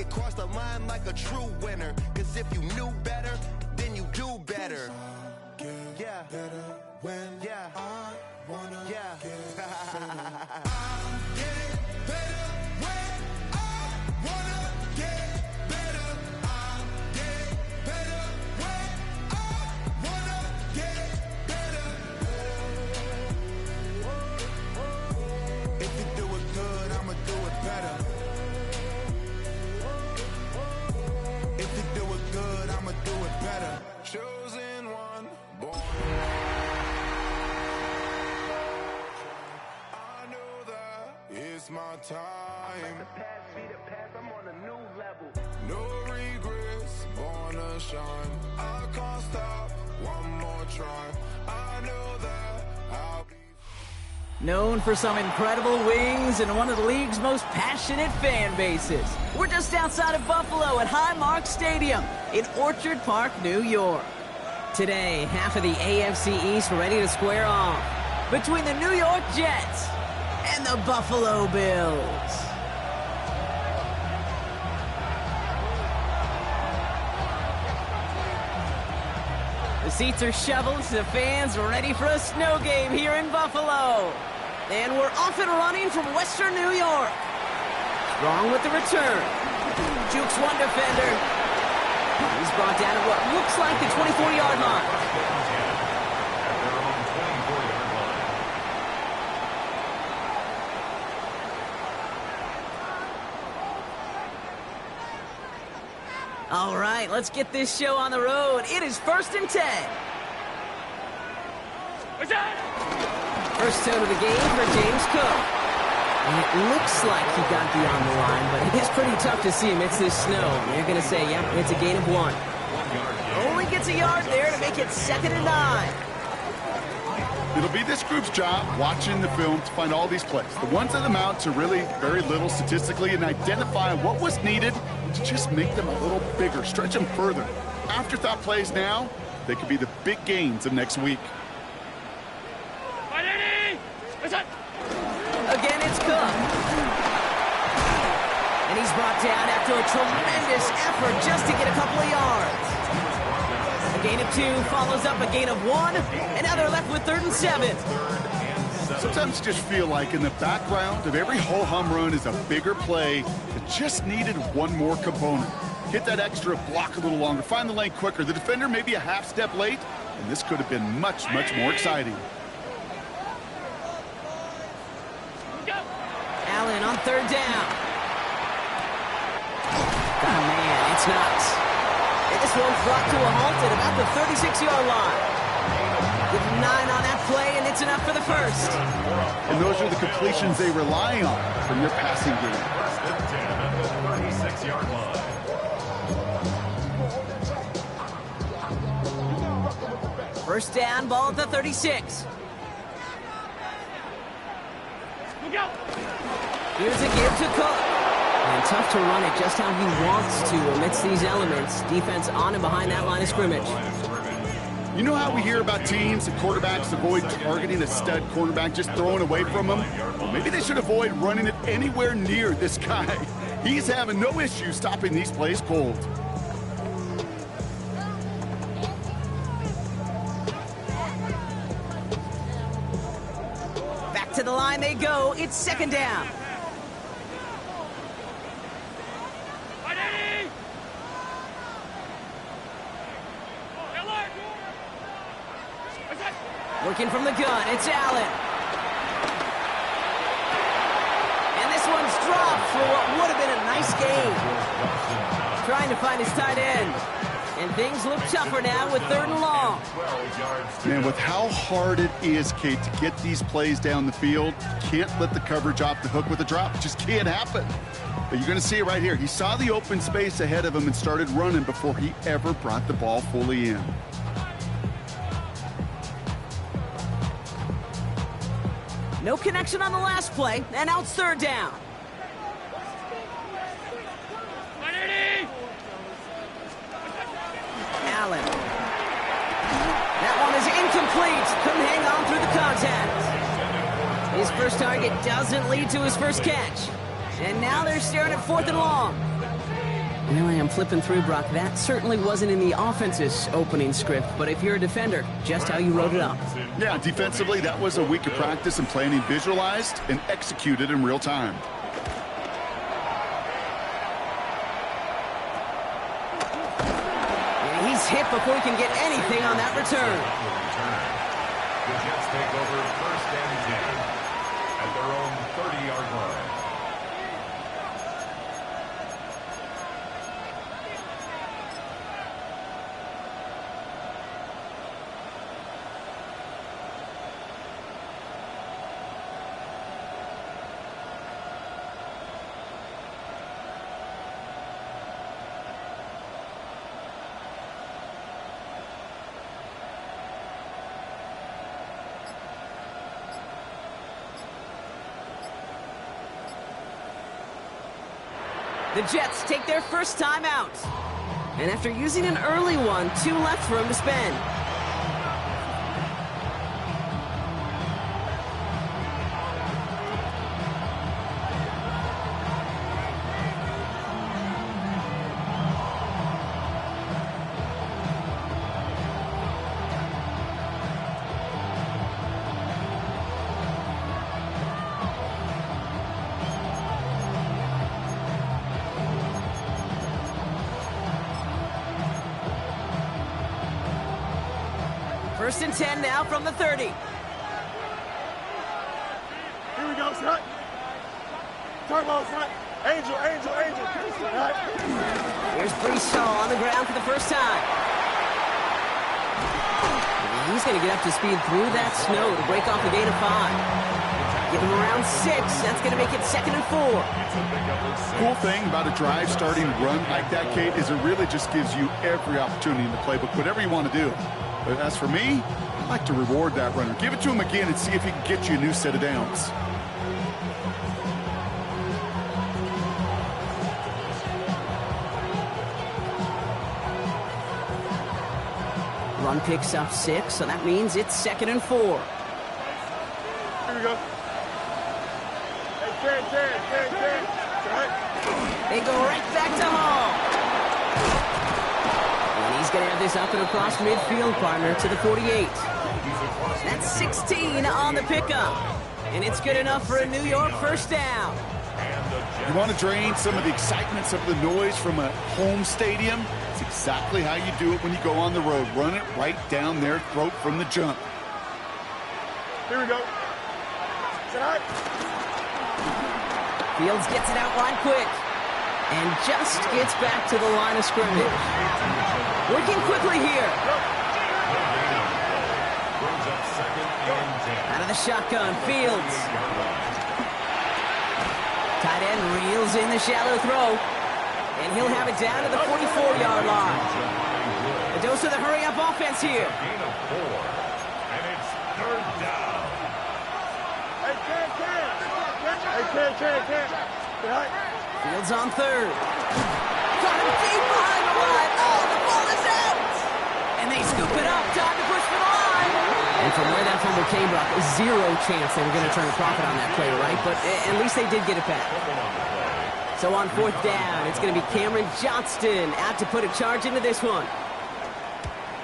cross the line like a true winner. Cause if you knew better, then you do better. Yeah. Better when I wanna get better. I get better when I wanna get better. I get better when I wanna get better. If you do it good, I'ma do it better. If you do it good, I'ma do it better. Chosen one, born. I know that it's my time. I'm on a new level. No regrets, born to shine. I can't stop, one more try. I know that I'll be. Known for some incredible wings and one of the league's most passionate fan bases. We're just outside of Buffalo at Highmark Stadium in Orchard Park, New York. Today, half of the AFC East ready to square off between the New York Jets and the Buffalo Bills. The seats are shoveled, the fans are ready for a snow game here in Buffalo. And we're off and running from Western New York. Strong with the return. Jukes one defender. He's brought down at what looks like the 24-yard line. All right, let's get this show on the road. It is 1st and 10. First toe to the game for James Cook. And it looks like he got beyond the line, but it is pretty tough to see amidst this snow. You're going to say, yep, it's a gain of 1. Only gets a yard there to make it 2nd and 9. It'll be this group's job watching the film to find all these plays. The ones that amount to really very little statistically and identify what was needed to just make them a little bigger, stretch them further. Afterthought plays now, they could be the big gains of next week. Again, it's Cook. And he's brought down after a tremendous effort just to get a couple of yards. A gain of 2 follows up a gain of 1, and now they're left with 3rd and 7. Sometimes you just feel like in the background of every ho-hum run is a bigger play that just needed one more component. Hit that extra block a little longer, find the lane quicker. The defender maybe a half step late, and this could have been much, much more exciting. Allen on 3rd down. Oh, man, it's nuts. And this one's brought to a halt at about the 36-yard line. Give him 9 on that play, and it's enough for the first. And those are the completions they rely on from their passing game. 36-yard line. First down, ball at the 36. Here's a give to Cook. And tough to run it just how he wants to amidst these elements. Defense on and behind that line of scrimmage. You know how we hear about teams and quarterbacks avoid targeting a stud cornerback, just throwing away from him? Well, maybe they should avoid running it anywhere near this guy. He's having no issue stopping these plays cold. Back to the line they go. It's 2nd down. Working from the gun, it's Allen. And this one's dropped for what would have been a nice gain. Trying to find his tight end. And things look tougher now with 3rd and long. Man, with how hard it is, Kate, to get these plays down the field, you can't let the coverage off the hook with a drop. It just can't happen. But you're going to see it right here. He saw the open space ahead of him and started running before he ever brought the ball fully in. No connection on the last play, and now it's 3rd down. Allen. That one is incomplete. Couldn't hang on through the contact. His first target doesn't lead to his first catch. And now they're staring at 4th and long. Really, I'm flipping through, Brock. That certainly wasn't in the offense's opening script, but if you're a defender, just how you wrote it up. Yeah, defensively, that was a week of practice and planning visualized and executed in real time. Yeah, he's hit before he can get anything on that return. The Jets take over 1st and 10 at their own 30-yard line. The Jets take their first time out. And after using an early one, 2 left for him to spend. First and 10 now from the 30. Here we go, son. Turbo, son. Angel. Right. Here's Breeshaw on the ground for the first time. And he's going to get up to speed through that snow to break off a gain of 5. Give him around 6. That's going to make it 2nd and 4. Cool thing about a drive starting run like that, Kate, is it really just gives you every opportunity in the playbook, whatever you want to do. But as for me, I like to reward that runner. Give it to him again and see if he can get you a new set of downs. Run picks up 6, so that means it's 2nd and 4. Here we go. Hey, 10. Right. They go right back to Hall. And he's going to have this up and across midfield, partner, to the 48. That's 16 on the pickup. And it's good enough for a New York first down. You want to drain some of the excitement, some of the noise from a home stadium? It's exactly how you do it when you go on the road. Run it right down their throat from the jump. Here we go. Tonight. Fields gets it out wide quick. And just gets back to the line of scrimmage. Working quickly here. Out of the shotgun, Fields. Tight end reels in the shallow throw. And he'll have it down to the 44-yard line. A dose of the hurry-up offense here. Gain of 4. And it's 3rd down. Hey, 10. Right. Fields on 3rd. Got him deep behind the line. Oh, the ball is out. And they scoop it up. Time to push for the line. And from where that fumble came, Brock, 0 chance they were going to turn a profit on that play, right? But at least they did get it back. So on 4th down, it's going to be Cameron Johnston out to put a charge into this one.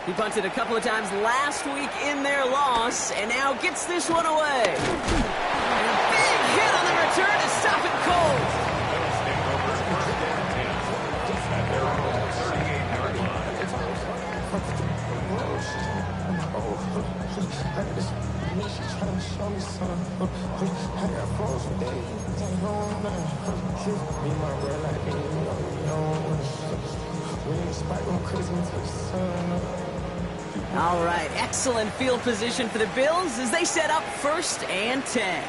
He punted a couple of times last week in their loss, and now gets this one away. And a big hit on the return to stop it cold. All right, excellent field position for the Bills as they set up 1st and 10.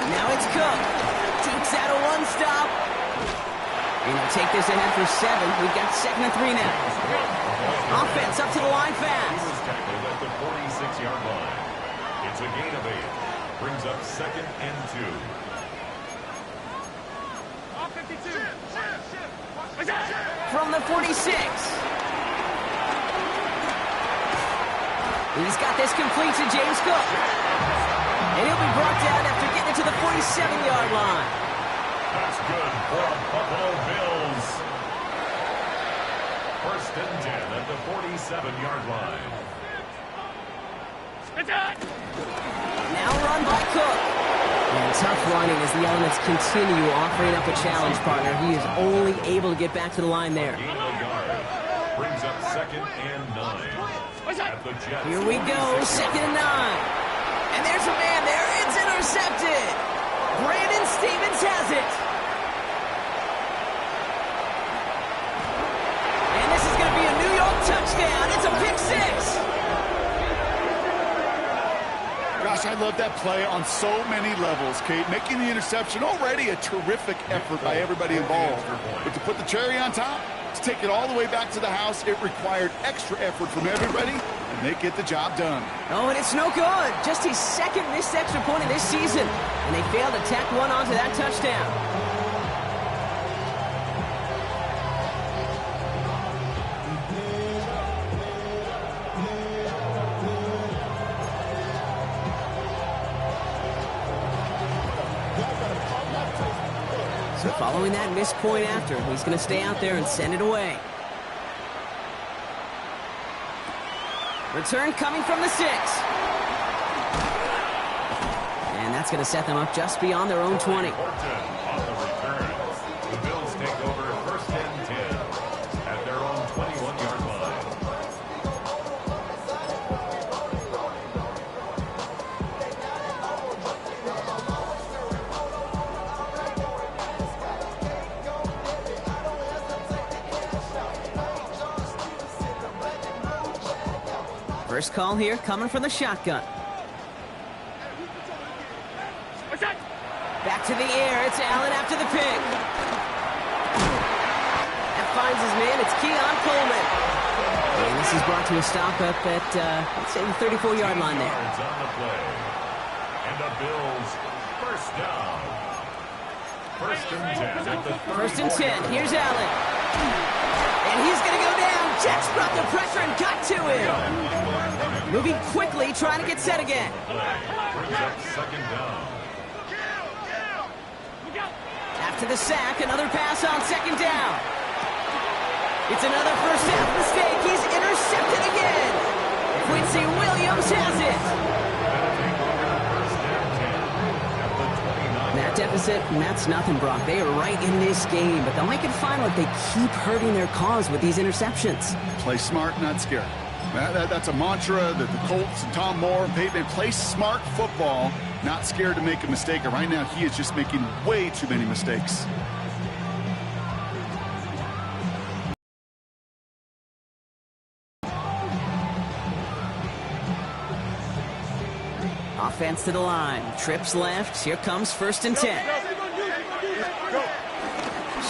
Now it's Cook. Teeks out a 1-stop. And he'll take this ahead for 7. We've got 2nd and 3 now. Offense up to the line fast. He was tackled at the 46-yard line. It's a gain of 8. Brings up 2nd and 2. From the 46. He's got this complete to James Cook. And he'll be brought down after getting it to the 47-yard line. That's good for Buffalo Bills. First and 10 at the 47-yard line. Now run by Cook. And tough running as the Elements continue offering up a challenge partner. He is only able to get back to the line there. Gain of a yard. Brings up 2nd and 9. At the Jets. Here we go, 2nd and 9. And there's a man there. It's intercepted. Brandon Stevens has it. And this is going to be a New York touchdown. It's a pick 6. Gosh, I love that play on so many levels, Kate. Making the interception, already a terrific effort by everybody involved. But to put the cherry on top, to take it all the way back to the house, it required extra effort from everybody, and they get the job done. Oh, and it's no good. Just his 2nd missed extra point of this season. And they failed to tack one onto that touchdown. So following that missed point after, he's going to stay out there and send it away. Return coming from the 6. And that's going to set them up just beyond their own 20. On the return, the Bills take over 1st and 10 at their own 21-yard line. First call here coming from the shotgun. Back to the air. It's Allen after the pick. That finds his man. It's Keon Coleman. And this is brought to a stop up at, let's say, the 34-yard line there. Yards on the play. And the Bills first down. 1st and 10 at the 1st and 10. Here's Allen. And he's going to go down. Jets brought the pressure and got to him. Moving quickly, trying to get set again. Brings up 2nd down. After the sack, another pass on 2nd down. It's another first half mistake. He's intercepted again. Quincy Williams has it. That deficit, that's nothing, Brock. They are right in this game, but they'll make it final if they keep hurting their cause with these interceptions. Play smart, not scared. That's a mantra that the Colts and Tom Moore and Peyton play smart football, not scared to make a mistake. And right now, he is just making way too many mistakes. Offense to the line. Trips left. Here comes 1st and 10.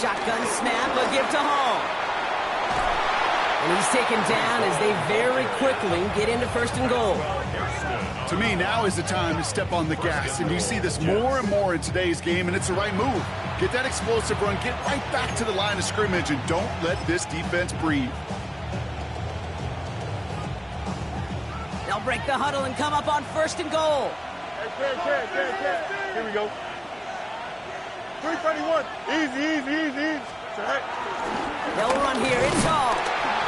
Shotgun snap, a give to Hall. And he's taken down as they very quickly get into 1st and goal. To me, now is the time to step on the gas. And you see this more and more in today's game, and it's the right move. Get that explosive run, get right back to the line of scrimmage, and don't let this defense breathe. They'll break the huddle and come up on 1st and goal. Here we go. 331. Easy. All right. They'll run here. It's Hall.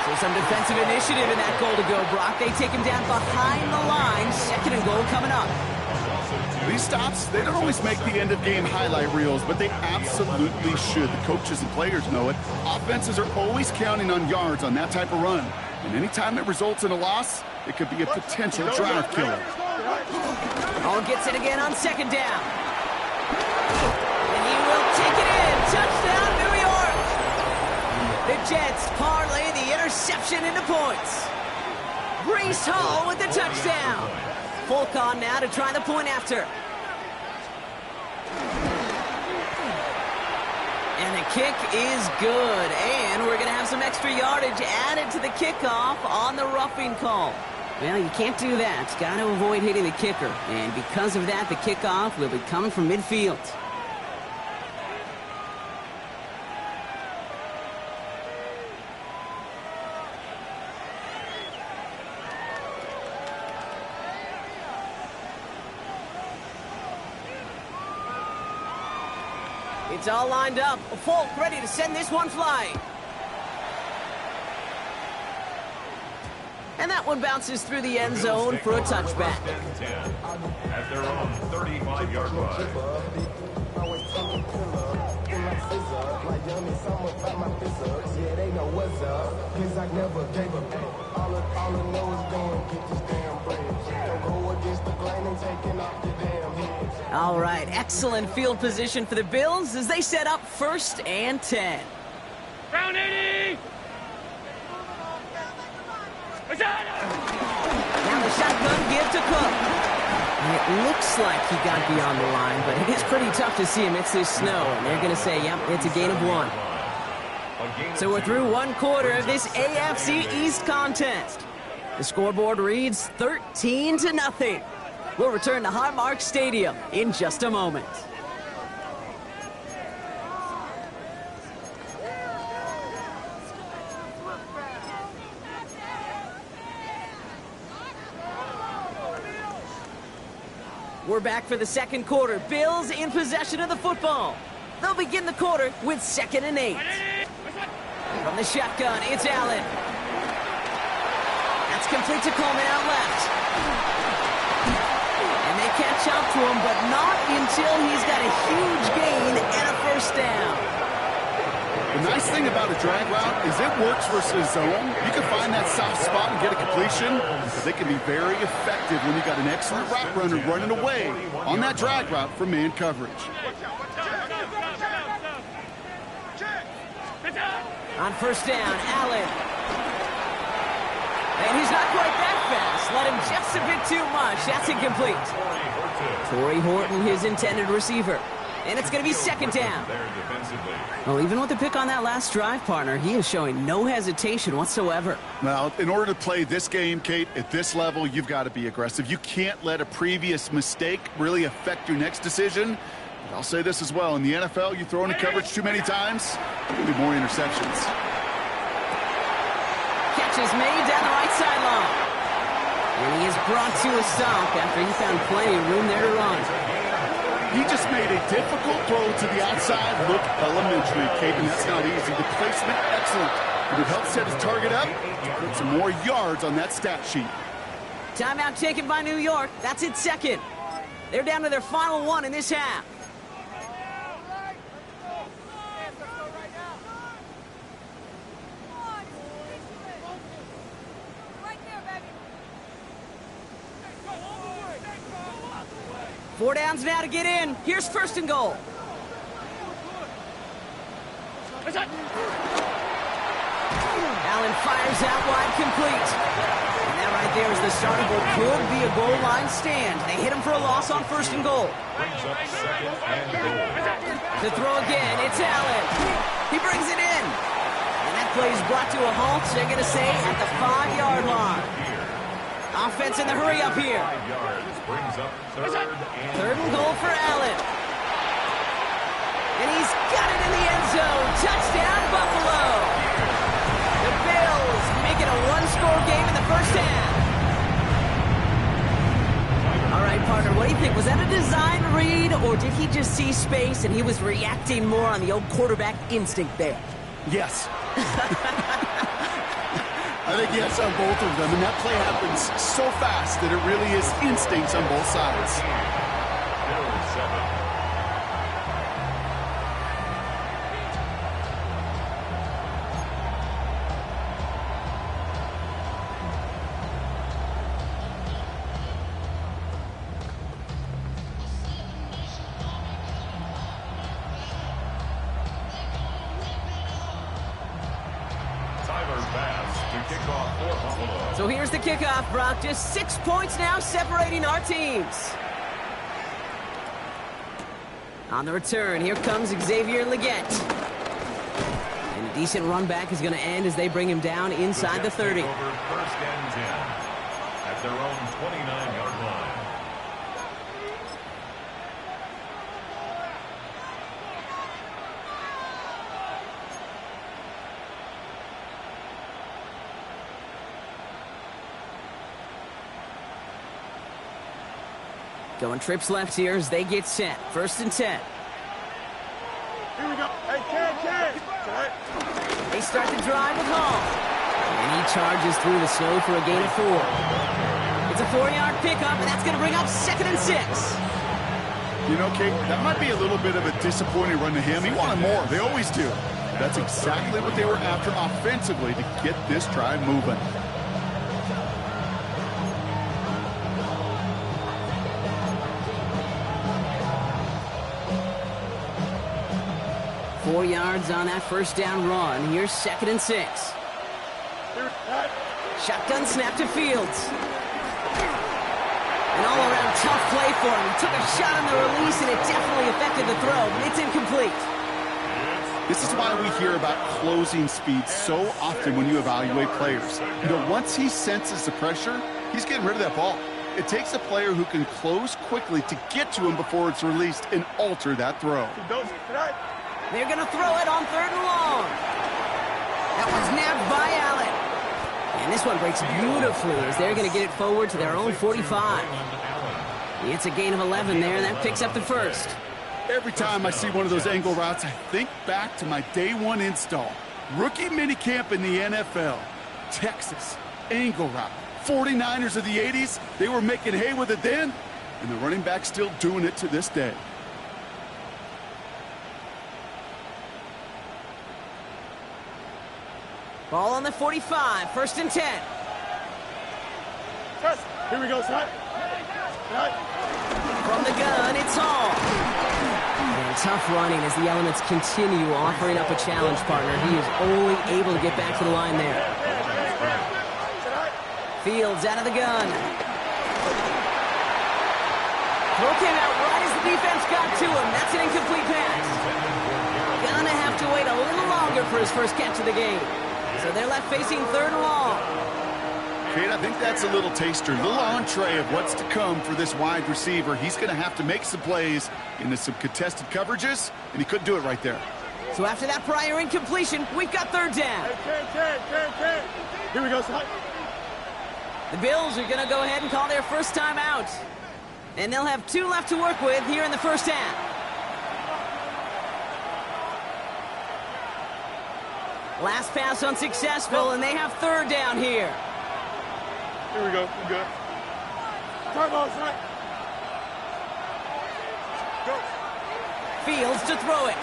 So some defensive initiative in that goal to go, Brock. They take him down behind the line. 2nd and goal coming up. These stops, they don't always make the end-of-game highlight reels, but they absolutely should. The coaches and players know it. Offenses are always counting on yards on that type of run. And anytime it results in a loss, it could be a potential drive killer. Hall gets it again on 2nd down. And he will take it in. Touchdown, New York. The Jets parlay the interception into points. Breece Hall with the touchdown. Folk on now to try the point after. And the kick is good. And we're going to have some extra yardage added to the kickoff on the roughing call. Well, you can't do that. Got to avoid hitting the kicker. And because of that, the kickoff will be coming from midfield. It's all lined up. Folk ready to send this one flying. And that one bounces through the end zone for a touchback. At their own 35-yard line. All right, excellent field position for the Bills as they set up 1st and 10. Round 80! Now the shotgun give to Cook. And it looks like he got beyond the line, but it is pretty tough to see amidst this snow. And they're going to say, yep, it's a gain of 1. So we're through 1 quarter of this AFC East contest. The scoreboard reads 13-0. We'll return to Highmark Stadium in just a moment. We're back for the 2nd quarter. Bills in possession of the football. They'll begin the quarter with 2nd and 8. From the shotgun, it's Allen. That's complete to Coleman out left. And they catch up to him, but not until he's got a huge gain and a 1st down. The nice thing about a drag route is it works versus zone. You can find that soft spot and get a completion, but they can be very effective when you got an excellent route runner running away on that drag route from man coverage. On 1st down, Allen. And he's not quite that fast. Let him just a bit too much. That's incomplete. Torrey Horton, his intended receiver. And it's going to be 2nd down. Well, even with the pick on that last drive, partner, he is showing no hesitation whatsoever. Now, in order to play this game, Kate, at this level, you've got to be aggressive. You can't let a previous mistake really affect your next decision. But I'll say this as well. In the NFL, you throw into coverage too many times, there'll be more interceptions. Catch is made down the right sideline. And he is brought to a stop after he found plenty of room there to run. He just made a difficult throw to the outside. Look elementary, Kate, and that's not easy. The placement, excellent. It would help set his target up to put some more yards on that stat sheet. Timeout taken by New York. That's its 2nd. They're down to their final 1 in this half. Four downs now to get in. Here's 1st and goal. Allen fires out wide, complete. And that right there is the start of what could be a goal line stand. They hit him for a loss on 1st and goal. Brings up 2nd and goal. The throw again, it's Allen. He brings it in. And that play is brought to a halt, they're going to say, at the 5-yard line. Offense in the hurry up here. 5 yards brings up 3rd and goal for Allen. And he's got it in the end zone. Touchdown, Buffalo. The Bills make it a 1-score game in the 1st half. All right, partner, what do you think? Was that a design read, or did he just see space and he was reacting more on the old quarterback instinct there? Yes. I think yes on both of them, and that play happens so fast that it really is instincts on both sides. So here's the kickoff, Brock. Just 6 points now separating our teams. On the return, here comes Xavier Leggett. And a decent run back is going to end as they bring him down inside the 30. Over 1st and 10 at their own 29-yard line. Going trips left here as they get set. 1st and 10. They start the drive with Hall. And he charges through the snow for a gain of 4. It's a 4-yard pickup, and that's going to bring up 2nd and 6. You know, Kate, that might be a little bit of a disappointing run to him. He wanted more. They always do. That's exactly what they were after offensively to get this drive moving. Four yards on that first down run. Here's 2nd and 6. Shotgun snap to Fields. An all-around tough play for him. He took a shot on the release, and it definitely affected the throw, but it's incomplete. This is why we hear about closing speed so often when you evaluate players. You know, once he senses the pressure, he's getting rid of that ball. It takes a player who can close quickly to get to him before it's released and alter that throw. They're going to throw it on 3rd and long. That one's nabbed by Allen. And this one breaks beautifully as they're going to get it forward to their own 45. It's a gain of 11 there, and that picks up the first. Every time I see one of those angle routes, I think back to my day one install. Rookie minicamp in the NFL. Texas, angle route. 49ers of the 80s, they were making hay with it then, and the running back's still doing it to this day. Ball on the 45, 1st and 10. Here we go, son. From the gun, it's Hall. And tough running as the elements continue offering up a challenge partner. He is only able to get back to the line there. Fields out of the gun. Throw came out right as the defense got to him. That's an incomplete pass. Gonna have to wait a little longer for his first catch of the game. So they're left facing 3rd and long. Kate, I think that's a little taster, a little entree of what's to come for this wide receiver. He's going to have to make some plays into some contested coverages, and he couldn't do it right there. So after that prior incompletion, we've got 3rd down. Here we go, son. The Bills are going to go ahead and call their first time out. And they'll have 2 left to work with here in the first half. Last pass unsuccessful, and they have 3rd down here. Here we go. We're good. Time out, son. Go. Fields to throw it.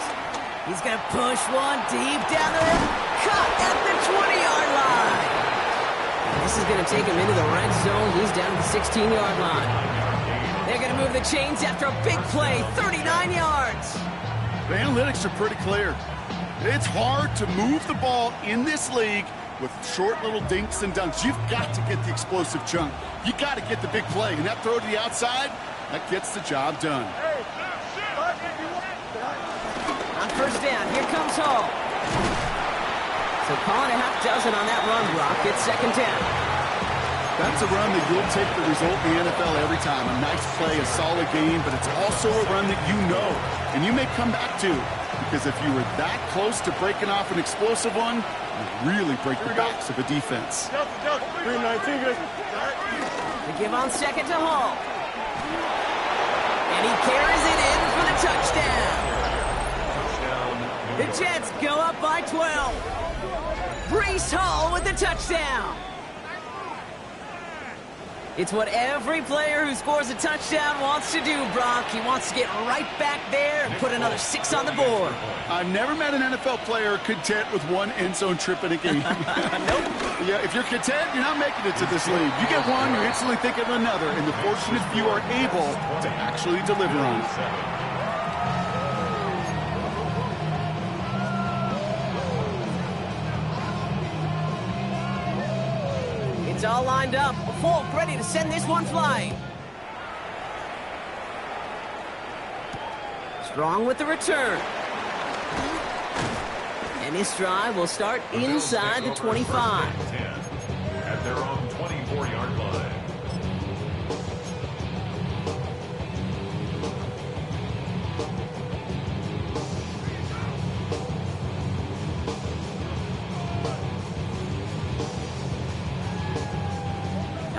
He's going to push one deep down the road. Caught at the 20-yard line. And this is going to take him into the red zone. He's down to the 16-yard line. They're going to move the chains after a big play, 39 yards. The analytics are pretty clear. It's hard to move the ball in this league with short little dinks and dunks. You've got to get the explosive chunk. You got to get the big play. And that throw to the outside, that gets the job done. On 1st down, here comes Hall. So calling a half dozen on that run block. It's 2nd down. That's a run that you'll take the result in the NFL every time. A nice play, a solid game, but it's also a run that you know and you may come back to. Because if you were that close to breaking off an explosive one, you really break the backs of a defense. 319, guys. They give on 2nd to Hall. And he carries it in for the touchdown. The Jets go up by 12. Breece Hall with the touchdown. It's what every player who scores a touchdown wants to do, Brock. He wants to get right back there and put another 6 on the board. I've never met an NFL player content with one end zone trip in a game. Nope. Yeah, if you're content, you're not making it to this league. You get one, you're instantly thinking of another, and the fortunate few are able to actually deliver on it. It's all lined up. Falk ready to send this one flying. Strong with the return. And this drive will start inside the 25. At their own 24-yard line.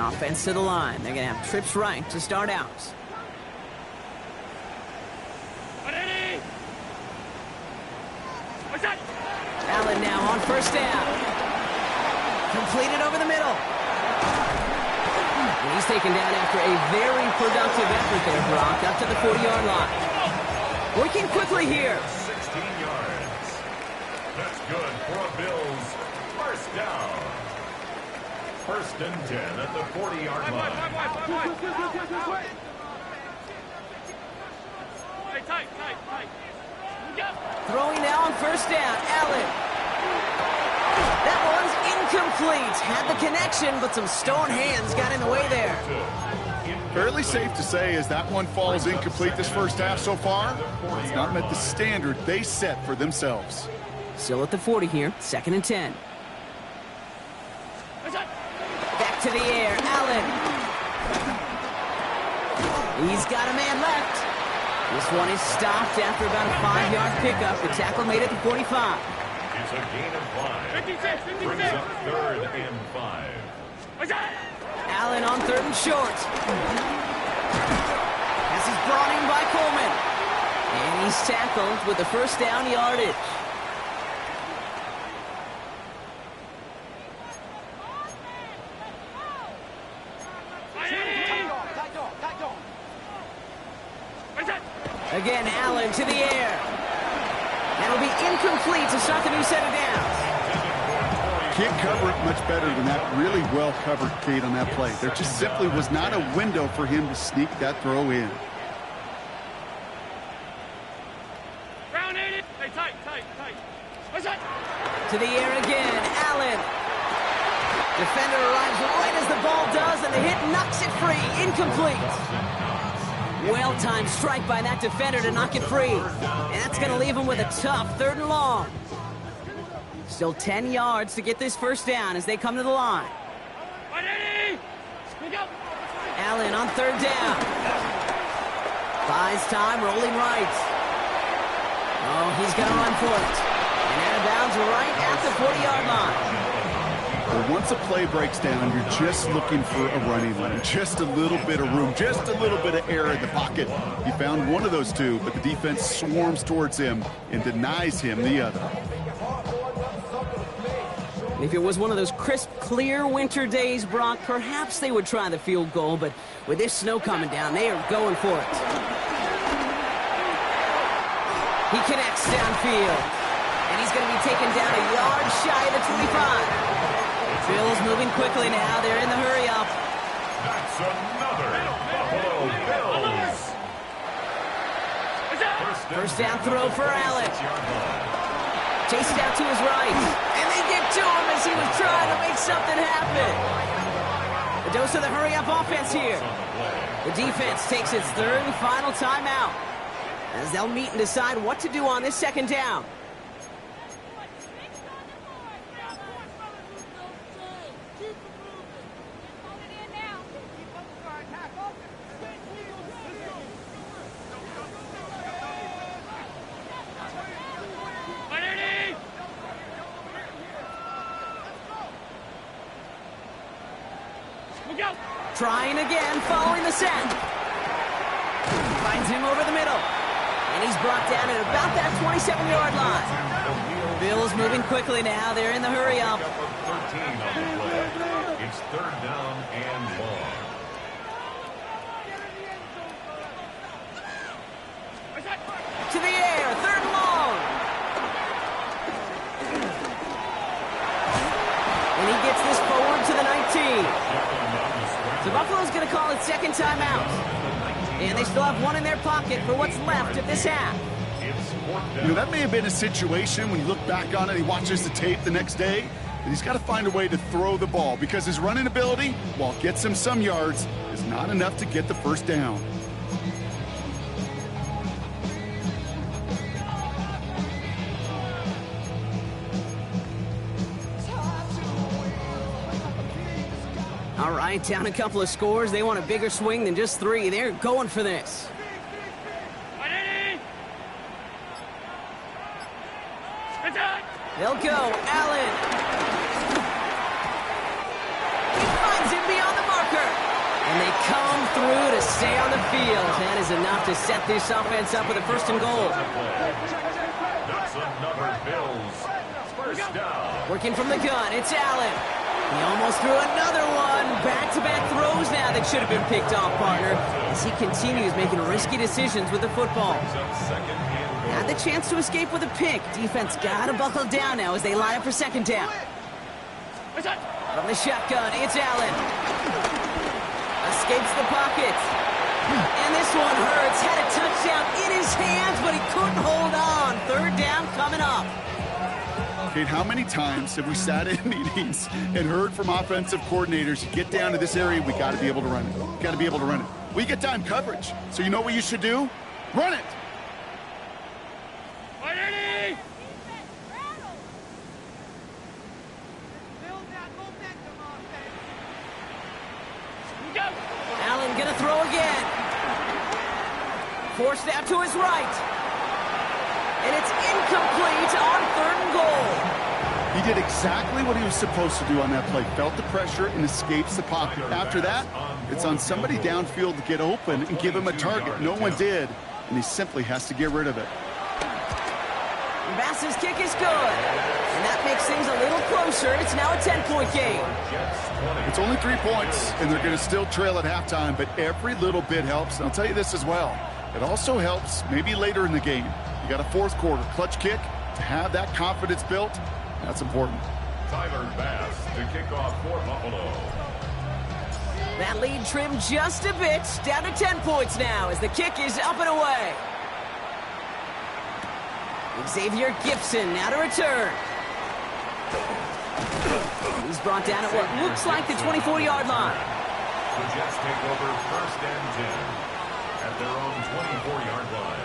Offense to the line. They're going to have trips right to start out. Allen now on first down. Completed over the middle. And he's taken down after a very productive effort there, Brock, up to the 40-yard line. Working quickly here. 16 yards. That's good for a Bills first down. First and 10 at the 40-yard line. Tight. Throwing now on first down, Allen. That one's incomplete. Had the connection, but some stone hands got in the way there. Fairly safe to say as that one falls incomplete this first half so far, it's not met the standard they set for themselves. Still at the 40 here, 2nd and 10. Back to the air, Allen. He's got a man left. This one is stopped after about a 5-yard pickup. The tackle made it to 45. It's a gain of 5. Brings up 3rd and 5. Allen on 3rd and short. This is brought in by Coleman. And he's tackled with the first down yardage. Again, Allen to the air. That'll be incomplete to start the new set of downs. Can't cover it much better than that. Really well covered, Kate, on that play. There just simply was not a window for him to sneak that throw in. Round 80. Hey, tight. To the air again, Allen. Defender arrives right as the ball does, and the hit knocks it free. Incomplete. Well-timed strike by that defender to knock it free. And that's going to leave him with a tough 3rd and long. Still 10 yards to get this first down as they come to the line. Allen on 3rd down. Buys time, rolling right. Oh, he's going to run for it. And out of bounds right at the 40-yard line. Well, once a play breaks down, you're just looking for a running lane. Just a little bit of room, just a little bit of air in the pocket. He found one of those two, but the defense swarms towards him and denies him the other. If it was one of those crisp, clear winter days, Brock, perhaps they would try the field goal, but with this snow coming down, they are going for it. He connects downfield, and he's going to be taken down a yard shy of the 25. Bills moving quickly now. They're in the hurry-up. That's another Buffalo Bills. First down throw for Allen. Chased out to his right. And they get to him as he was trying to make something happen. The dose of the hurry-up offense here. The defense takes its 3rd and final timeout as they'll meet and decide what to do on this 2nd down. Trying again, following the set. Finds him over the middle. And he's brought down at about that 27-yard line. Bills moving quickly now. They're in the hurry-up. 13 on the play. It's 3rd down and long. To the air, 3rd and long. And he gets this forward to the 19. So Buffalo's going to call it 2nd timeout. And they still have one in their pocket for what's left of this half. You know, that may have been a situation when you look back on it, he watches the tape the next day, and he's got to find a way to throw the ball because his running ability, while it gets him some yards, is not enough to get the first down. All right, down a couple of scores. They want a bigger swing than just 3. They're going for this. They'll go. Allen. He finds him beyond the marker. And they come through to stay on the field. That is enough to set this offense up with a 1st and goal. That's another Bills First down. Working from the gun, it's Allen. He almost threw another one. Back-to-back throws now that should have been picked off, partner, as he continues making risky decisions with the football. Had the chance to escape with a pick. Defense got to buckle down now as they line up for second down. From the shotgun, it's Allen. Escapes the pocket. And this one hurts. Had a touchdown in his hands, but he couldn't hold on. Third down coming up. Kate, how many times have we sat in meetings and heard from offensive coordinators, get down to this area, we got to be able to run it. We got to be able to run it. We get time coverage. So you know what you should do? Run it. Allen gonna throw again. Forced out to his right. And it's incomplete on 3rd and goal. He did exactly what he was supposed to do on that play. Felt the pressure and escapes the pocket. After that, it's on somebody downfield to get open and give him a target. No one did, and he simply has to get rid of it. Bass's kick is good. And that makes things a little closer. It's now a 10-point game. It's only 3 points, and they're going to still trail at halftime, but every little bit helps. And I'll tell you this as well. It also helps maybe later in the game. You got a 4th quarter clutch kick to have that confidence built. That's important. Tyler Bass to kick off for Buffalo. That lead trimmed just a bit. Down to 10 points now as the kick is up and away. Xavier Gibson now to return. He's brought down at what looks like the 24-yard line. The Jets take over 1st and 10 at their own 24-yard line.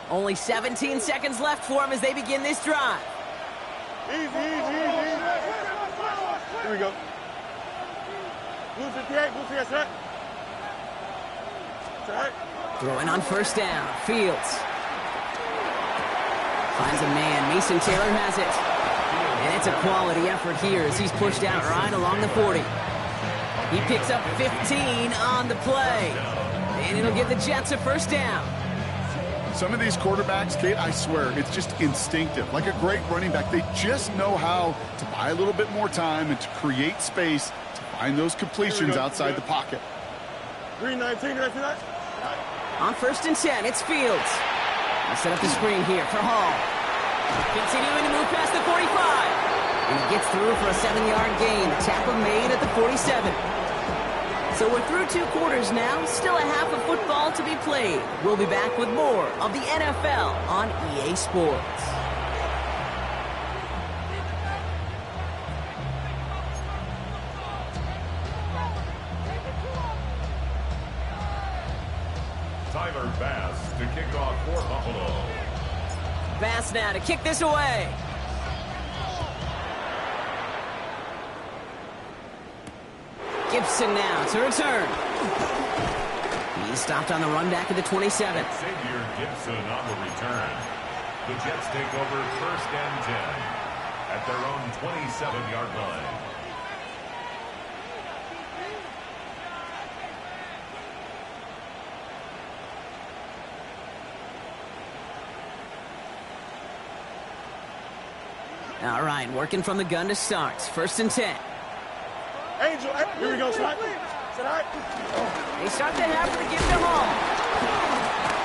Only 17 seconds left for him as they begin this drive. Easy. Here we go. Blue 58, Blue 58, set. Set. Throwing on 1st down. Fields. Finds a man. Mason Taylor has it. And it's a quality effort here as he's pushed out right along the 40. He picks up 15 on the play. And it'll give the Jets a 1st down. Some of these quarterbacks, Kate, I swear, it's just instinctive. Like a great running back, they just know how to buy a little bit more time and to create space to find those completions outside the pocket. 319, did I see that? On 1st and 10, it's Fields. They set up the screen here for Hall. Continuing to move past the 45. And he gets through for a 7-yard gain. The tackle made at the 47. So we're through 2 quarters now, still a half of football to be played. We'll be back with more of the NFL on EA Sports. Tyler Bass to kick off for Buffalo. Bass now to kick this away. Gibson now to return. He's stopped on the run back at the 27. Xavier Gibson on the return. The Jets take over 1st and 10 at their own 27-yard line. All right, working from the gun to start. 1st and 10. Angel, here we go, Slide. They start the half with a give to Hall.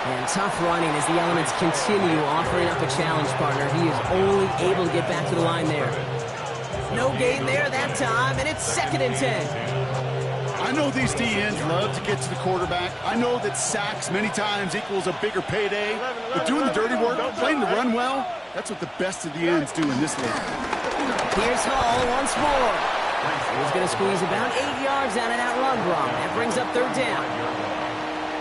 And tough running as the elements continue offering up a challenge, partner. He is only able to get back to the line there. No gain there that time, and it's 2nd and 10. I know these DNs love to get to the quarterback. I know that sacks many times equals a bigger payday. But doing the dirty work, playing to run well, that's what the best of the ends do in this league. Here's Hall once more. He's going to squeeze about 8 yards out of that run block. That brings up 3rd down.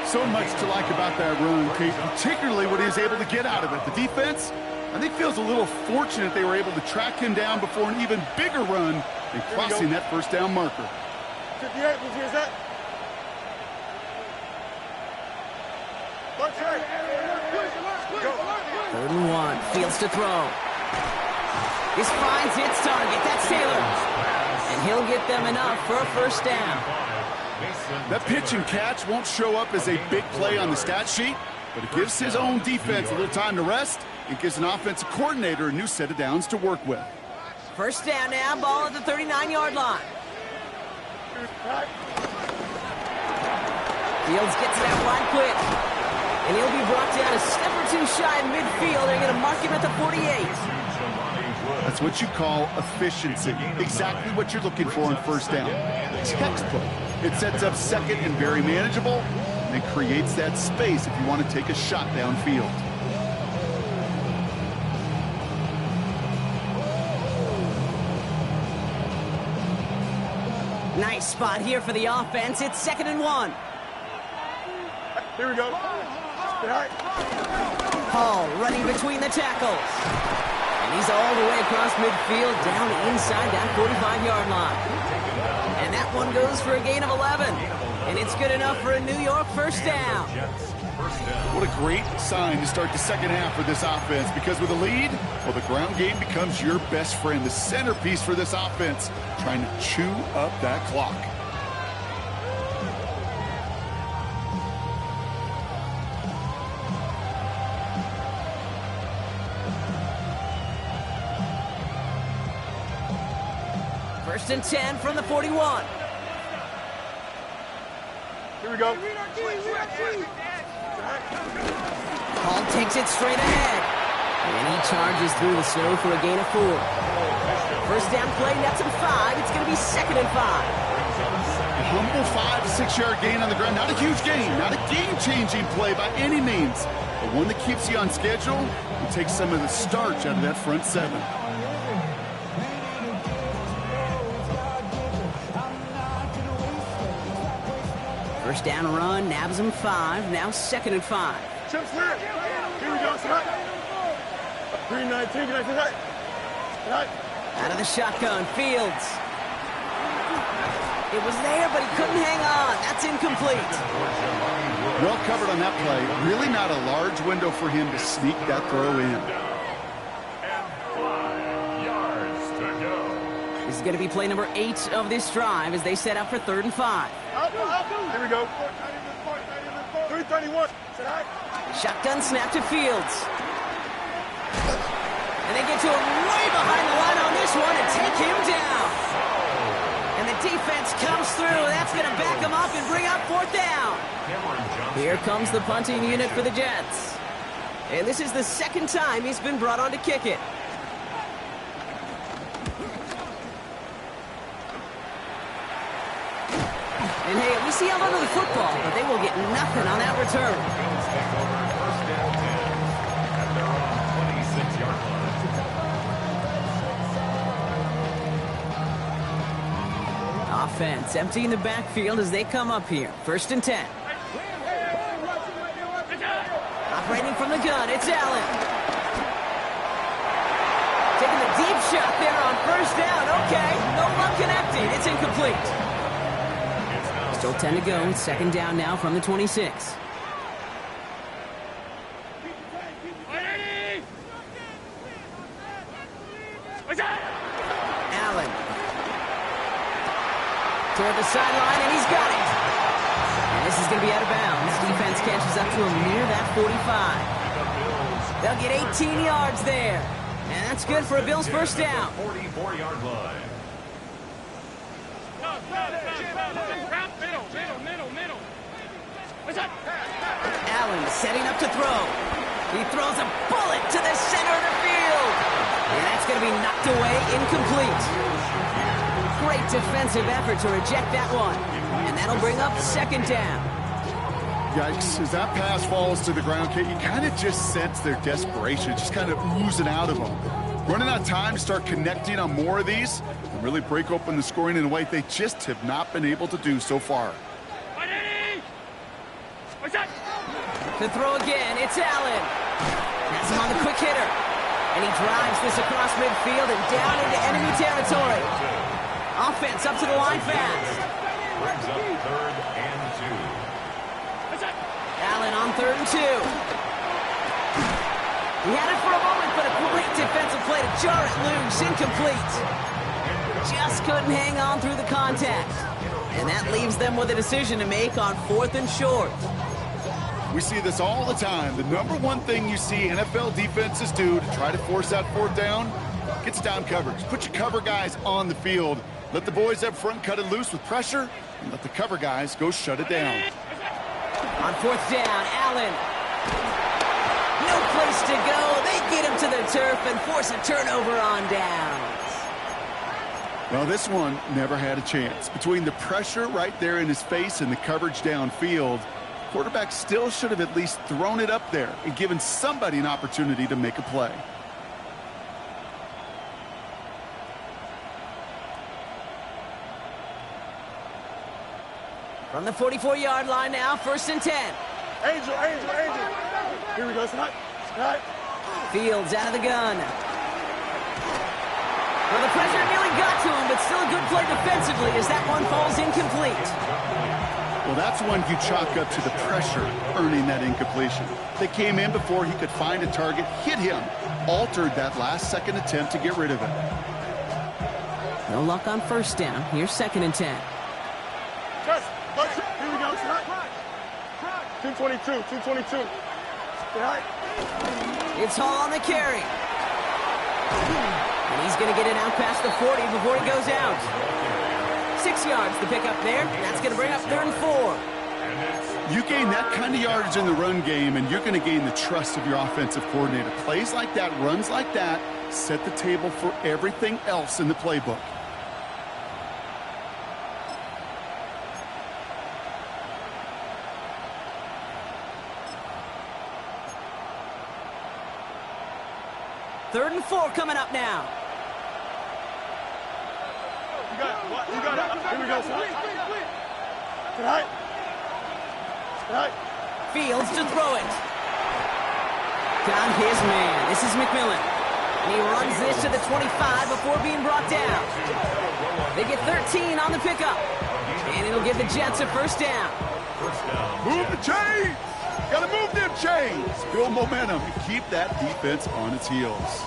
So much to like about that run, Kate, particularly what he was able to get out of it. The defense, I think, feels a little fortunate they were able to track him down before an even bigger run and crossing that 1st down marker. 58, who's that? Go. 3rd and 1. Fields to throw. This finds its target. That's Taylor. And he'll get them enough for a 1st down. That pitch and catch won't show up as a big play on the stat sheet, but it gives his own defense a little time to rest. It gives an offensive coordinator a new set of downs to work with. 1st down now, ball at the 39-yard line. Fields gets it out wide quick. And he'll be brought down a step or 2 shy of midfield. They're going to mark him at the 48. That's what you call efficiency. Exactly what you're looking for on 1st down. Textbook. It sets up 2nd and very manageable, and it creates that space if you want to take a shot downfield. Nice spot here for the offense. It's 2nd and 1. Here we go. Hall running between the tackles. And he's all the way across midfield, down inside that 45-yard line. And that one goes for a gain of 11. And it's good enough for a New York 1st down. What a great sign to start the 2nd half for this offense, because with a lead, well, the ground game becomes your best friend, the centerpiece for this offense, trying to chew up that clock. First and 10 from the 41. Here we go. Hall takes it straight ahead. And he charges through the snow for a gain of 4. 1st down play, nets him 5. It's going to be 2nd and 5. A humble 5 to 6 yard gain on the ground. Not a huge gain, not a game-changing play by any means, but one that keeps you on schedule and takes some of the starch out of that front 7. First down run, nabs him 5. Now 2nd and 5. Chip snap. Here we go. Snap. 319. Can I say that? Out of the shotgun, Fields. It was there, but he couldn't hang on. That's incomplete. Well covered on that play. Really not a large window for him to sneak that throw in. And 5 yards to go. This is going to be play number 8 of this drive as they set up for 3rd and 5. Here we go. 331. Shotgun snap to Fields. And they get to him way behind the line on this one and take him down. And the defense comes through. That's going to back him up and bring up 4th down. Here comes the punting unit for the Jets. And this is the 2nd time he's been brought on to kick it. And hey, at least he held onto the football, but they will get nothing on that return. Offense emptying the backfield as they come up here. 1st and 10. Operating from the gun, it's Allen. Taking the deep shot there on 1st down. Okay, no luck connecting. It's incomplete. Still 10 to go. 2nd down now from the 26. Allen. Toward the sideline, and he's got it. And this is going to be out of bounds. Defense catches up to him near that 45. They'll get 18 yards there. And that's good for a Bills 1st down. 44-yard line. Allen setting up to throw. He throws a bullet to the center of the field. And that's going to be knocked away, incomplete. Great defensive effort to reject that one. And that'll bring up 2nd down. Yikes, as that pass falls to the ground, you kind of just sense their desperation, just kind of oozing out of them. Running out of time to start connecting on more of these and really break open the scoring in a way they just have not been able to do so far. To throw again, it's Allen. That's him on the quick hitter. And he drives this across midfield and down into enemy territory. Offense up to the line fast. Brings up 3rd and 2. Allen on 3rd and 2. He had it for a moment, but a great defensive play to jar it loose. Incomplete. Just couldn't hang on through the contact. And that leaves them with a decision to make on 4th and short. We see this all the time. The number one thing you see NFL defenses do to try to force that 4th down, gets down coverage. Put your cover guys on the field. Let the boys up front cut it loose with pressure, and let the cover guys go shut it down. On 4th down, Allen. No place to go. They get him to the turf and force a turnover on downs. Well, this one never had a chance. Between the pressure right there in his face and the coverage downfield, quarterback still should have at least thrown it up there and given somebody an opportunity to make a play. From the 44-yard line now, 1st and 10. Angel. Here we go. Snap. Fields out of the gun. Well, the pressure nearly got to him, but still a good play defensively as that one falls incomplete. Well, that's one you chalk up to the pressure earning that incompletion. They came in before he could find a target, hit him, altered that last-second attempt to get rid of it. No luck on 1st down. Here's 2nd and 10. Here we go. 222. It's Hall on the carry. And he's going to get it out past the 40 before he goes out. 6 yards to pick up there. That's going to bring up 3rd and 4. You gain that kind of yardage in the run game, and you're going to gain the trust of your offensive coordinator. Plays like that, runs like that, set the table for everything else in the playbook. Third and 4 coming up now. You got it. Here we go, son. Tonight. Fields to throw it. Down his man. This is McMillan. And he runs this to the 25 before being brought down. They get 13 on the pickup. And it'll give the Jets a 1st down. Move the chains! Gotta move them chains! Build momentum and keep that defense on its heels.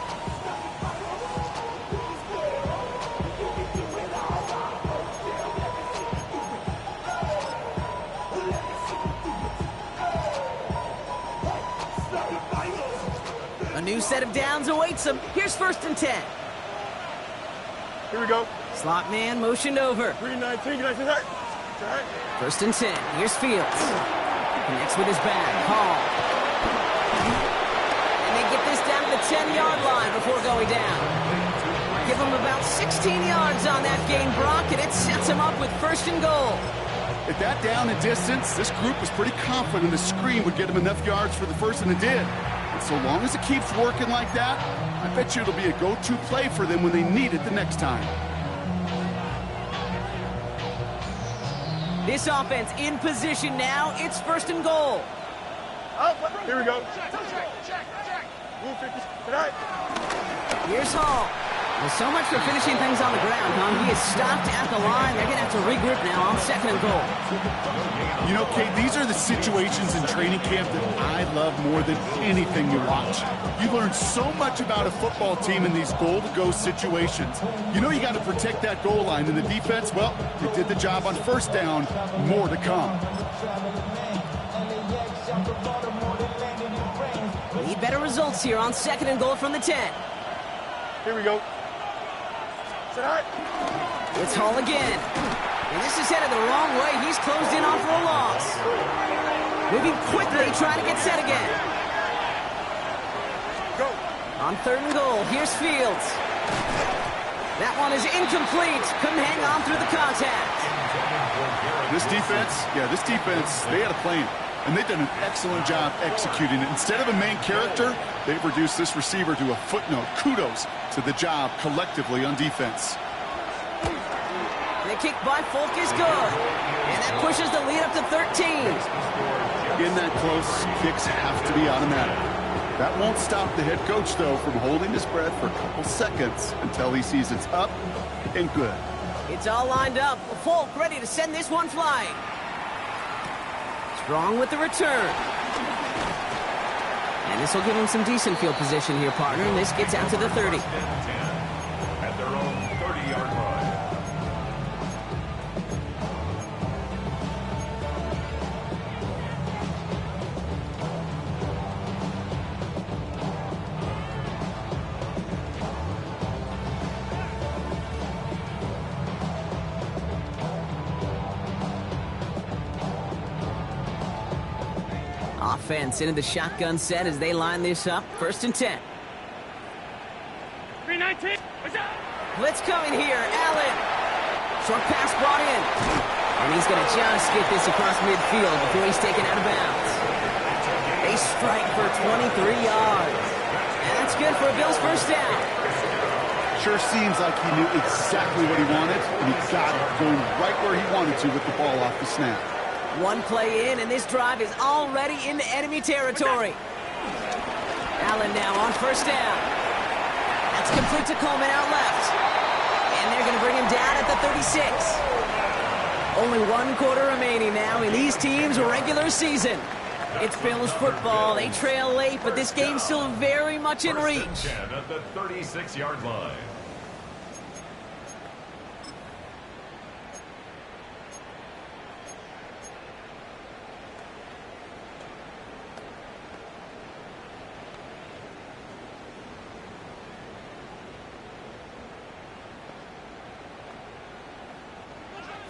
A new set of downs awaits him. Here's 1st and 10. Here we go. Slot man motioned over. 319. 1st and 10. Here's Fields. Connects with his back. Hall. And they get this down to the 10-yard line before going down. Give him about 16 yards on that gain, Brock, and it sets him up with 1st and goal. At that down and distance, this group was pretty confident the screen would get him enough yards for the 1st, and it did. And so long as it keeps working like that, I bet you it'll be a go-to play for them when they need it the next time. This offense in position now. It's 1st and goal. Here we go. Here's Hall. Well, so much for finishing things on the ground, huh? He is stopped at the line. They're going to have to regroup now on 2nd and goal. You know, Kate, these are the situations in training camp that I love more than anything you watch. You learn so much about a football team in these goal-to-go situations. You know you got to protect that goal line, and the defense, well, they did the job on 1st down. More to come. Need better results here on 2nd and goal from the 10. Here we go. It's Hall again. And this is headed the wrong way. He's closed in on for a loss. Moving quickly, trying to get set again. Go. On 3rd and goal, here's Fields. That one is incomplete. Couldn't hang on through the contact. This defense, they had a plan. And they've done an excellent job executing it. Instead of a main character, they've reduced this receiver to a footnote. Kudos to the job collectively on defense. The kick by Folk is good. And that pushes the lead up to 13. In that close, kicks have to be automatic. That won't stop the head coach, though, from holding his breath for a couple seconds until he sees it's up and good. It's all lined up. Folk ready to send this one flying. Strong with the return. And this will give them some decent field position here, partner, and this gets out to the 30. At their own 30-yard line. Offense into the shotgun set as they line this up. 1st and 10. 319. Blitz coming here. Allen. Short pass brought in. And he's going to just get this across midfield before he's taken out of bounds. They strike for 23 yards. And that's good for a Bills 1st down. Sure seems like he knew exactly what he wanted, and he got it going right where he wanted to with the ball off the snap. One play in, and this drive is already into enemy territory. Allen now on 1st down. That's complete to Coleman out left. And they're going to bring him down at the 36. Only 1 quarter remaining now in these teams' regular season. It's Bills football. They trail late, but this game's still very much in reach. 1st and 10 at the 36-yard line.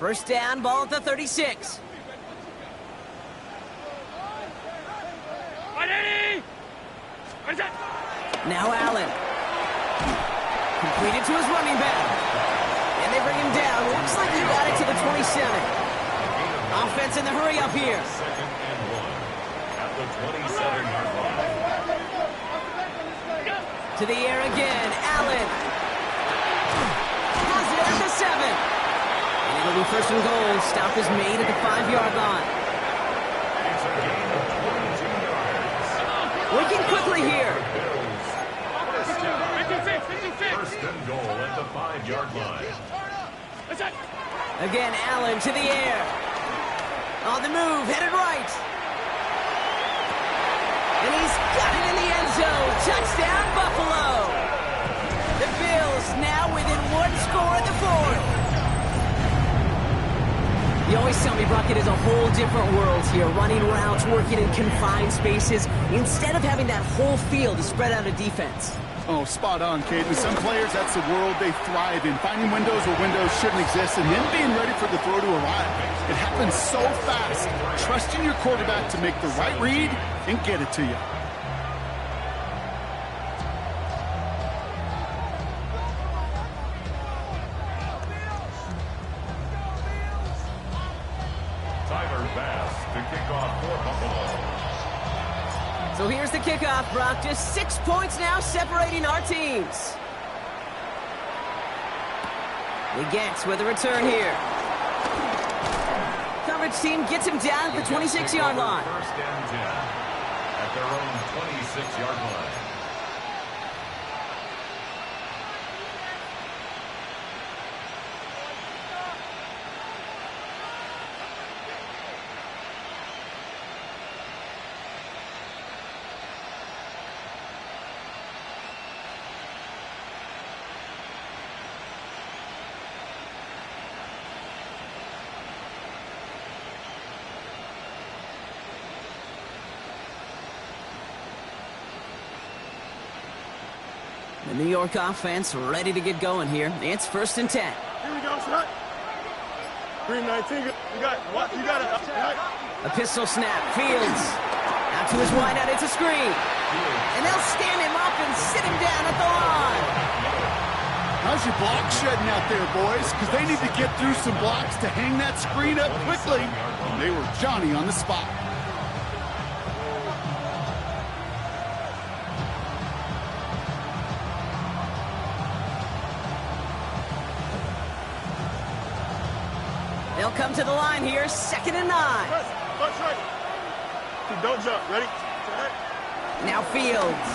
First down, ball at the 36. Now Allen. Completed to his running back. And they bring him down. Looks like he got it to the 27. Offense in the hurry up here. 2nd and 1 at the 27-yard line. To the air again. Allen. Has it at the 7. And it'll be 1st and goal. Stop is made at the 5-yard line. It's a gain of 22 yards. Working quickly here. 1st and goal at the 5-yard line. Again, Allen to the air. On the move, headed right. And he's got it in the end zone. Touchdown, Buffalo. The Bills now within 1 score in the 4th. You always tell me, Brock, it is a whole different world here. Running routes, working in confined spaces, instead of having that whole field to spread out a defense. Oh, spot on, Caden. Some players, that's the world they thrive in. Finding windows where windows shouldn't exist and then being ready for the throw to arrive. It happens so fast. Trusting your quarterback to make the right read and get it to you. To kick off for Buffalo. So here's the kickoff, Brock. Just 6 points now separating our teams. Legets with a return here. Coverage team gets him down at the 26-yard line. 1st and 10 at their own 26-yard line. The New York offense ready to get going here. It's 1st and 10. Here we go, shot. 319. You got it. A pistol snap. Fields. Out to his wideout. It's a screen. And they'll stand him up and sit him down at the line. How's your block shedding out there, boys? Because they need to get through some blocks to hang that screen up quickly. They were Johnny on the spot. They'll come to the line here, 2nd and 9. That's right. Don't jump. Ready? Now Fields.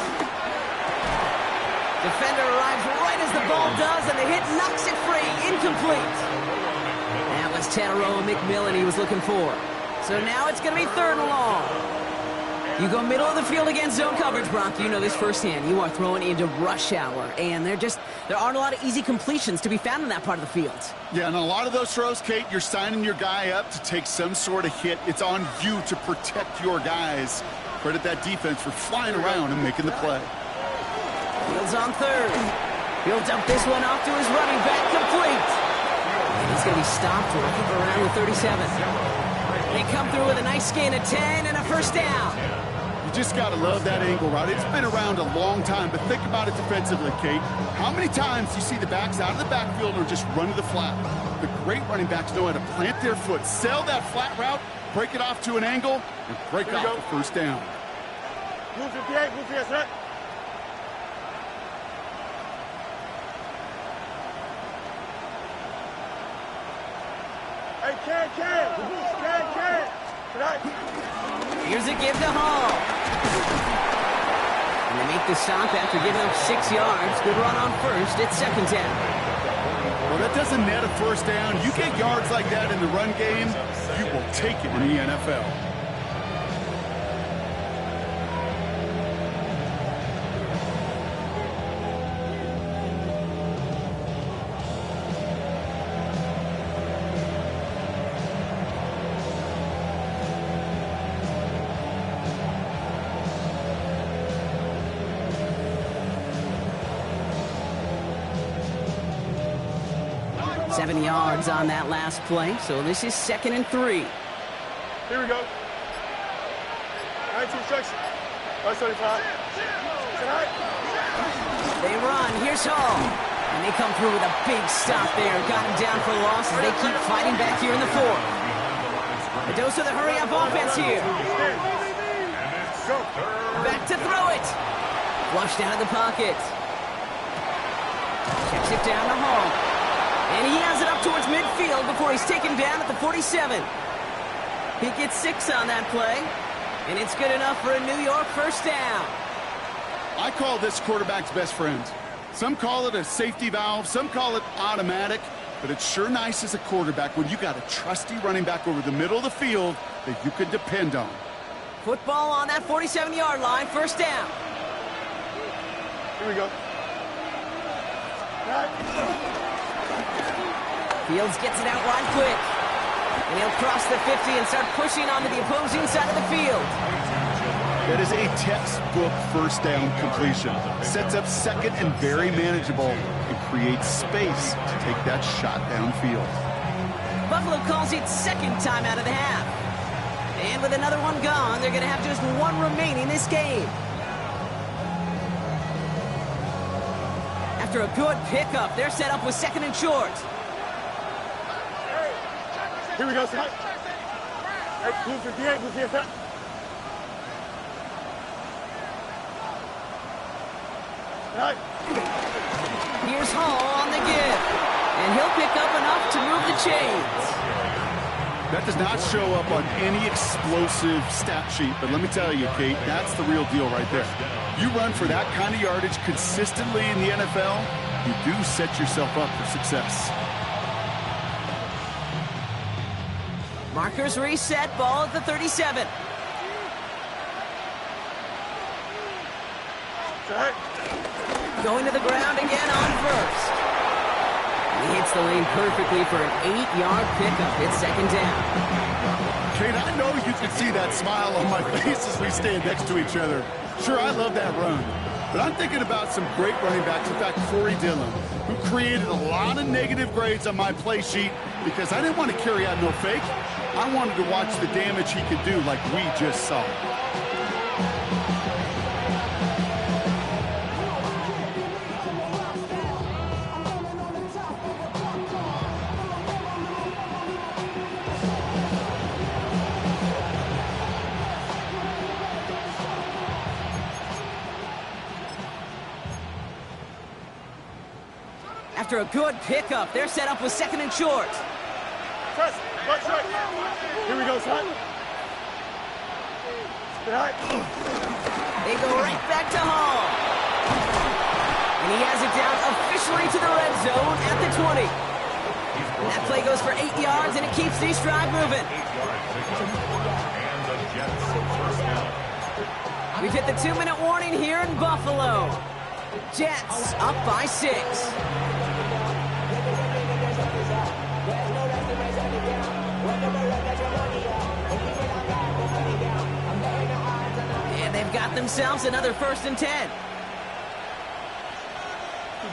Defender arrives right as the ball does, and the hit knocks it free. Incomplete. That was Tanaroa McMillan he was looking for. So now it's going to be 3rd and long. You go middle of the field against zone coverage, Brock. You know this firsthand. You are throwing into rush hour, and there aren't a lot of easy completions to be found in that part of the field. Yeah, and a lot of those throws, Kate, you're signing your guy up to take some sort of hit. It's on you to protect your guys. Credit that defense for flying around and making the play. Fields on third. He'll dump this one off to his running back, complete. And he's going to be stopped around the 37. They come through with a nice gain of 10 and a first down. You just got to love that angle route. It's been around a long time, but think about it defensively, Kate. How many times do you see the backs out of the backfield or just run to the flat? The great running backs know how to plant their foot, sell that flat route, break it off to an angle, and break off the first down. Move 58, move 58, right? Hey, can. Tonight. Here's a give to Hall. And they make the stop after giving up 6 yards. Good run on first. It's second down. Well, that doesn't net a first down. You get yards like that in the run game, you will take it in the NFL. Seven yards on that last play, so this is 2nd and 3. Here we go. 19 seconds. 135. Tonight. They run. Here's Hall. And they come through with a big stop there. Got him down for losses. They keep fighting back here in the 4th. A dose of the hurry-up offense here. Back to throw it. Flushed out of the pocket. Checks it down to Hall. And he has it up towards midfield before he's taken down at the 47. He gets 6 on that play, and it's good enough for a New York first down. I call this quarterback's best friend. Some call it a safety valve, some call it automatic, but it's sure nice as a quarterback when you got a trusty running back over the middle of the field that you can depend on. Football on that 47-yard line, first down. Here we go. Fields gets it out wide quick. And he'll cross the 50 and start pushing onto the opposing side of the field. That is a textbook first down completion. Sets up second and very manageable and creates space to take that shot downfield. Buffalo calls it second time out of the half. And with another one gone, they're going to have just one remaining this game. After a good pickup, they're set up with 2nd and short. Here we go, son. Hey, move 58, move 58. Right. Here's Hall on the give. And he'll pick up enough to move the chains. That does not show up on any explosive stat sheet, but let me tell you, Kate, that's the real deal right there. You run for that kind of yardage consistently in the NFL, you do set yourself up for success. Markers reset, ball at the 37. Right. Going to the ground again on first. He hits the lane perfectly for an 8-yard pickup. It's second down. Kate, I know you can see that smile on my face as we stand next to each other. Sure, I love that run. But I'm thinking about some great running backs. In fact, Corey Dillon, who created a lot of negative grades on my play sheet because I didn't want to carry out no fake. I wanted to watch the damage he could do like we just saw. After a good pickup, they're set up with 2nd and short. Press, right. Here we go, son. Right. They go right back to Hall. And he has it down officially to the red zone at the 20. That play goes for 8 yards, and it keeps this drive moving. 8 yards. And the Jets first down. We've hit the 2-minute warning here in Buffalo. Jets up by 6. And they've got themselves another 1st and 10.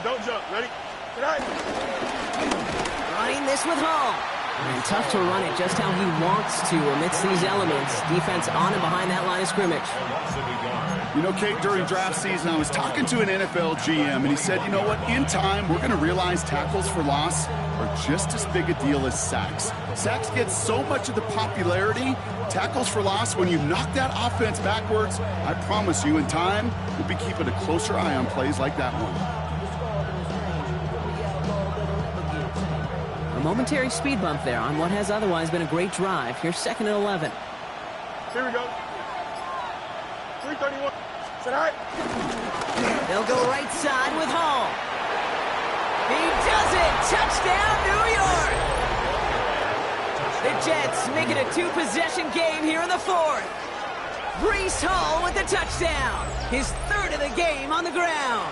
Don't jump. Ready? Good night. Running this with Hall. And tough to run it just how he wants to amidst these elements. Defense on and behind that line of scrimmage. You know, Kate, during draft season, I was talking to an NFL GM, and he said, you know what, in time, we're going to realize tackles for loss are just as big a deal as sacks. Sacks get so much of the popularity. Tackles for loss, when you knock that offense backwards, I promise you, in time, we'll be keeping a closer eye on plays like that one. A momentary speed bump there on what has otherwise been a great drive. Here's 2nd and 11. Here we go. 331. Sit high. They'll go right side with Hall. He does it! Touchdown, New York! The Jets make it a 2-possession game here in the 4th. Breece Hall with the touchdown. His 3rd of the game on the ground.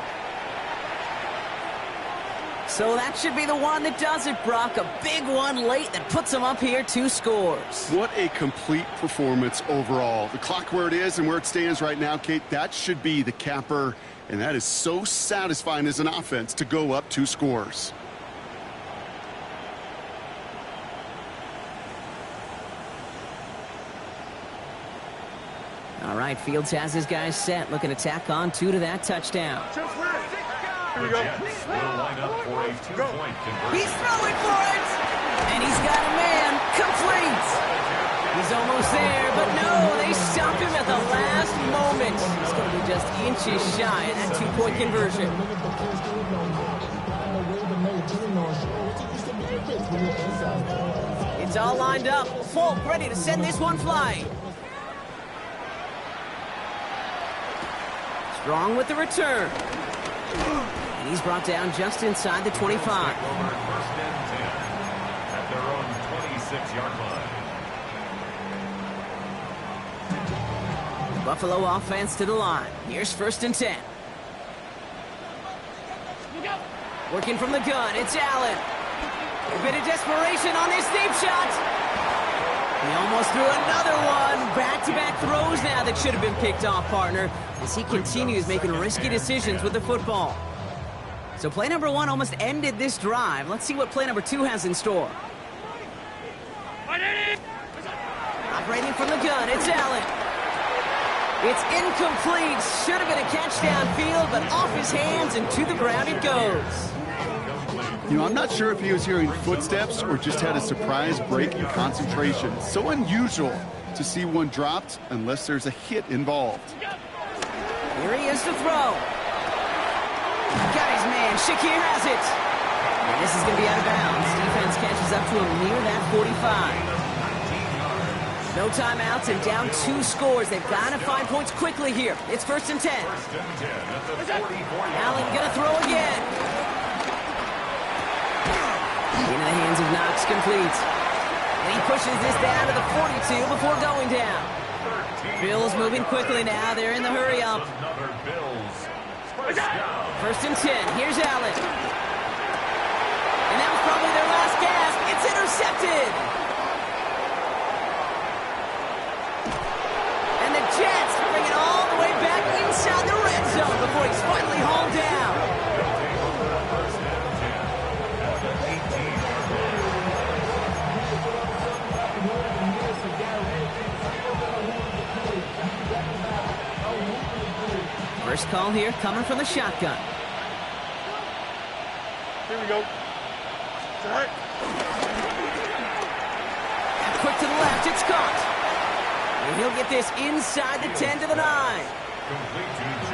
So that should be the one that does it, Brock. A big one late that puts him up here 2 scores. What a complete performance overall. The clock where it is and where it stands right now, Kate, that should be the capper. And that is so satisfying as an offense to go up 2 scores. All right, Fields has his guys set. Looking to tack on 2 to that touchdown. Here we go. He's throwing for it! And he's got a man. Complete! He's almost there, but no, they stop him at the last moment. He's going to be just inches shy of that 2-point conversion. It's all lined up. Folk ready to send this one flying. Strong with the return. And he's brought down just inside the 25. 1st and 10 at their own 26-yard line. Buffalo offense to the line. Here's 1st and 10. Working from the gun, it's Allen. A bit of desperation on this deep shot. He almost threw another one. Back-to-back throws now that should have been picked off, partner, as he continues making risky decisions with the football. So play number 1 almost ended this drive. Let's see what play number 2 has in store. Operating from the gun, it's Allen. It's incomplete. Should have been a catch downfield, but off his hands and to the ground it goes. You know, I'm not sure if he was hearing footsteps or just had a surprise break in concentration. So unusual to see one dropped unless there's a hit involved. Here he is to throw. Got his man. Shakir has it. And this is going to be out of bounds. Defense catches up to him near that 45. No timeouts and down 2 scores. They've got to find points quickly here. It's 1st and 10. 1st and 10 at the 44-yard Allen going to throw again. Into the hands of Knox, complete. And he pushes this down to the 42 before going down. Bills moving quickly now. They're in the hurry up. Another Bills. 1st and 10. Here's Allen. And that was probably their last gasp. It's intercepted. And the Jets bring it all the way back inside the red zone before he's finally hauled down. First call here coming from the shotgun. Here we go. Tonight. Quick to the left, it's caught. And he'll get this inside the 10 to the 9.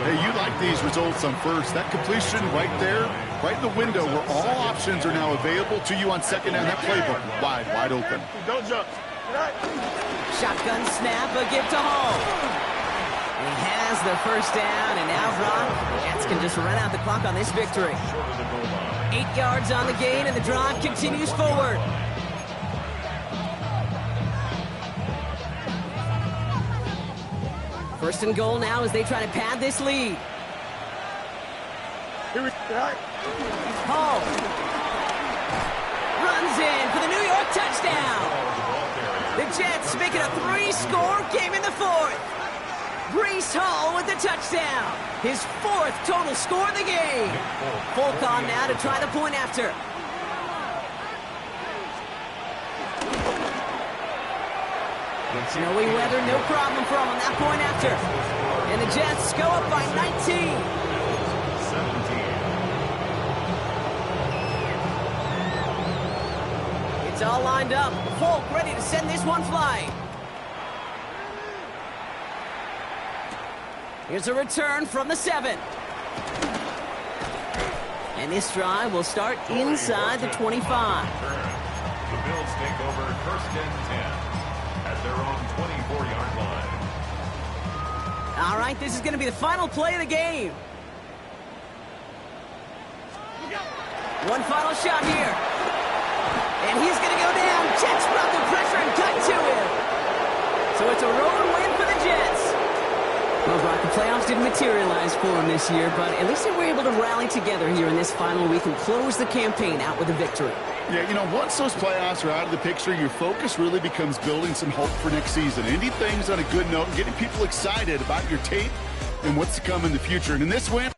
Hey, you like these results on first. That completion right there, right in the window where all options are now available to you on second down. That playbook wide open. Don't jump. Tonight. Shotgun snap, a give to Hall. And he has the first down, and now Brock, the Jets can just run out the clock on this victory. 8 yards on the gain, and the drive continues forward. First and goal now as they try to pad this lead. Here we go. Hall runs in for the New York touchdown. The Jets make it a 3-score game in the fourth. Breece Hall with the touchdown. His 4th total score of the game. Folk on now to try the point after. Snowy weather, no problem for him on that point after. And the Jets go up by 19. 17. It's all lined up. Folk ready to send this one flying. Here's a return from the 7. And this drive will start inside the 25. The Bills take over first and 10 at their own 24-yard line. All right, this is going to be the final play of the game. One final shot here. And he's going to go down. Jets brought the pressure and cut to him. So it's a road win for the Jets. Well, Brock, the playoffs didn't materialize for them this year, but at least they were able to rally together here in this final week and close the campaign out with a victory. Yeah, you know, once those playoffs are out of the picture, your focus really becomes building some hope for next season. Ending things on a good note and getting people excited about your tape and what's to come in the future. And in this win...